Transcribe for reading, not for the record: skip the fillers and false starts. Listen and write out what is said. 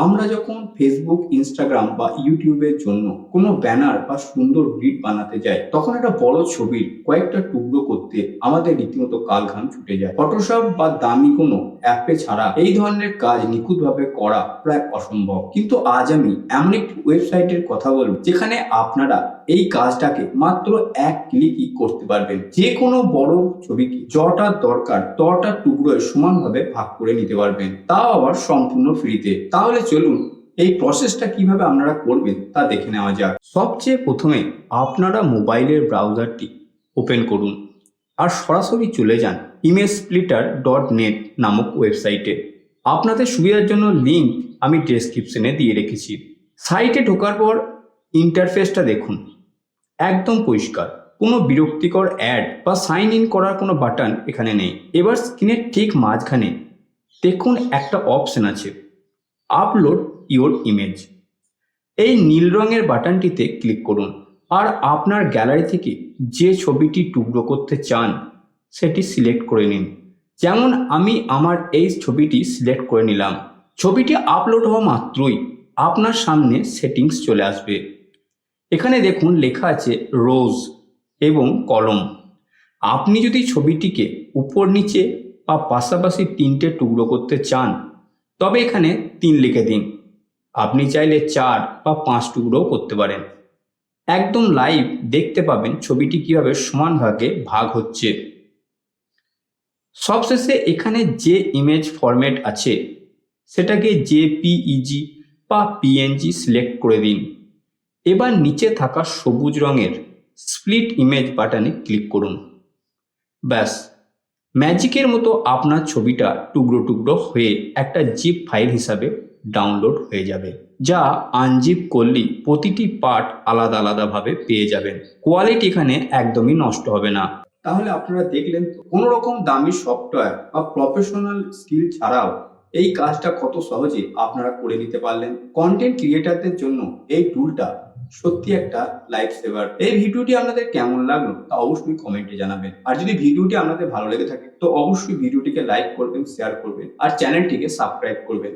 আমরা যখন Facebook, Instagram বা ইউটিউবের জন্য কোনো ব্যানার বা সুন্দর গ্রিড বানাতে যাই, তখন একটা বড় ছবির কয়েকটা টুকরো করতে আমাদের রীতিমতো কালঘাম ছুটে যায়। ফটোশপ বা দামি কোনো অ্যাপে ছাড়া এই ধরনের কাজ নিখুঁতভাবে করা প্রায় অসম্ভব। কিন্তু আজ আমি এমন একটি ওয়েবসাইটের কথা বলবো যেখানে আপনারা এই কাজটাকে মাত্র এক ক্লিকই করতে পারবেন। যে কোনো বড় ছবিকে যটা দরকার তটা টুকরোয় সমানভাবে ভাগ করে নিতে পারবেন, তাও আবার সম্পূর্ণ ফ্রিতে। তাহলে চলুন এই প্রসেসটা কিভাবে আপনারা করবেন তা দেখে নেওয়া যাক। সবচেয়ে প্রথমে আপনারা মোবাইলের ব্রাউজারটি ওপেন করুন আর সরাসরি চলে যান imagesplitter.net নামক ওয়েবসাইটে। আপনাদের সুবিধার জন্য লিঙ্ক আমি ডেসক্রিপশনে দিয়ে রেখেছি। সাইটে ঢোকার পর ইন্টারফেসটা দেখুন, একদম পরিষ্কার, কোনো বিরক্তিকর অ্যাড বা সাইন ইন করার কোনো বাটন এখানে নেই। এবার স্ক্রিনের ঠিক মাঝখানে দেখুন একটা অপশন আছে, আপলোড ইওর ইমেজ। এই নীল রঙের বাটনটিতে ক্লিক করুন আর আপনার গ্যালারি থেকে যে ছবিটি টুকরো করতে চান সেটি সিলেক্ট করে নিন। যেমন আমি আমার এই ছবিটি সিলেক্ট করে নিলাম। ছবিটি আপলোড হওয়া মাত্রই আপনার সামনে সেটিংস চলে আসবে। এখানে দেখুন লেখা আছে রোজ এবং কলম। আপনি যদি ছবিটিকে উপর নিচে বা পাশাপাশি তিনটে টুকরো করতে চান তবে এখানে 3 লিখে দিন। আপনি চাইলে 4 বা 5 টুকরোও করতে পারেন। একদম লাইভ দেখতে পাবেন ছবিটি কিভাবে সমান ভাগে ভাগ হচ্ছে। সবশেষে এখানে যে ইমেজ ফরম্যাট আছে সেটাকে জেপিইজি বা পিএনজি সিলেক্ট করে দিন। এবার নিচে থাকা সবুজ রঙের স্প্লিট ইমেজ বাটনে ক্লিক করুন। ব্যাস, ম্যাজিকের মতো আপনার ছবিটা টুকরো টুকরো হয়ে একটা জিপ ফাইল হিসাবে ডাউনলোড হয়ে যাবে, যা আনজিপ করলেই প্রতিটি পার্ট আলাদা আলাদাভাবে পেয়ে যাবেন। কোয়ালিটি এখানে একদমই নষ্ট হবে না। তাহলে আপনারা দেখলেন তো, কোনো রকম দামি সফটওয়্যার বা প্রফেশনাল স্কিল ছাড়াও এই কাজটা কত সহজে আপনারা করে নিতে পারলেন। কন্টেন্ট ক্রিয়েটারদের জন্য এই টুলটা সত্যি একটা লাইফ সেভার। এই ভিডিওটি আপনাদের কেমন লাগলো তা অবশ্যই কমেন্টে জানাবেন। আর যদি ভিডিওটি আপনাদের ভালো লেগে থাকে তো অবশ্যই ভিডিওটিকে লাইক করবেন, শেয়ার করবেন আর চ্যানেলটিকে সাবস্ক্রাইব করবেন।